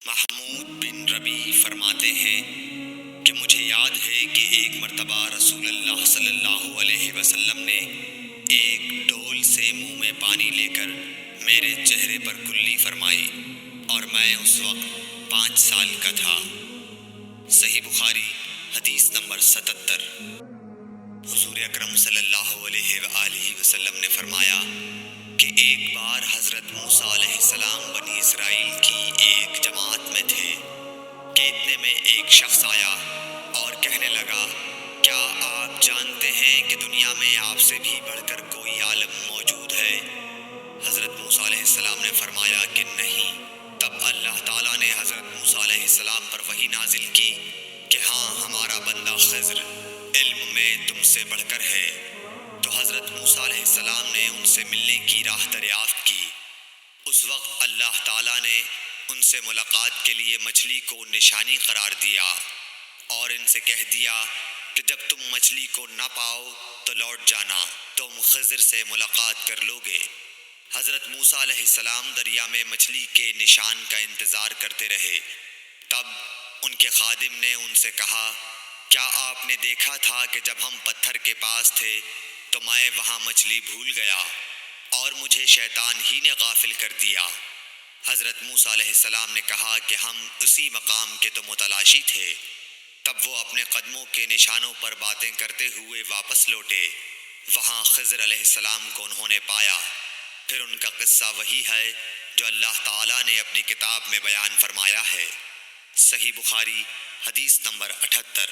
محمود بن ربی فرماتے ہیں کہ مجھے یاد ہے کہ ایک مرتبہ رسول اللہ صلی اللہ علیہ وسلم نے ایک ڈول سے منہ میں پانی لے کر میرے چہرے پر کلی فرمائی اور میں اس وقت 5 سال کا تھا۔ صحیح بخاری حدیث نمبر 77۔ حضور اکرم صلی اللہ علیہ وآلہ وسلم نے فرمایا کہ ایک بار حضرت موسیٰ علیہ السلام بنی اسرائیل کی ایک جماعت میں تھے کہ اتنے میں ایک شخص آیا اور کہنے لگا، کیا آپ جانتے ہیں کہ دنیا میں آپ سے بھی بڑھ کر کوئی عالم موجود ہے؟ حضرت موسیٰ علیہ السلام نے فرمایا کہ نہیں۔ تب اللہ تعالیٰ نے حضرت موسیٰ علیہ السلام پر وحی نازل کی کہ ہاں، ہمارا بندہ خضر علم میں تم سے بڑھ کر ہے۔ تو حضرت موسیٰ علیہ السلام نے ان سے ملنے کی راہ دریافت کی۔ اس وقت اللہ تعالیٰ نے ان سے ملاقات کے لیے مچھلی کو نشانی قرار دیا اور ان سے کہہ دیا کہ جب تم مچھلی کو نہ پاؤ تو لوٹ جانا، تم خضر سے ملاقات کر لو گے۔ حضرت موسیٰ علیہ السلام دریا میں مچھلی کے نشان کا انتظار کرتے رہے۔ تب ان کے خادم نے ان سے کہا، کیا آپ نے دیکھا تھا کہ جب ہم پتھر کے پاس تھے تو میں وہاں مچھلی بھول گیا اور مجھے شیطان ہی نے غافل کر دیا؟ حضرت موسیٰ علیہ السلام نے کہا کہ ہم اسی مقام کے تو متلاشی تھے۔ تب وہ اپنے قدموں کے نشانوں پر باتیں کرتے ہوئے واپس لوٹے۔ وہاں خضر علیہ السلام کو انہوں نے پایا۔ پھر ان کا قصہ وہی ہے جو اللہ تعالیٰ نے اپنی کتاب میں بیان فرمایا ہے۔ صحیح بخاری حدیث نمبر 78۔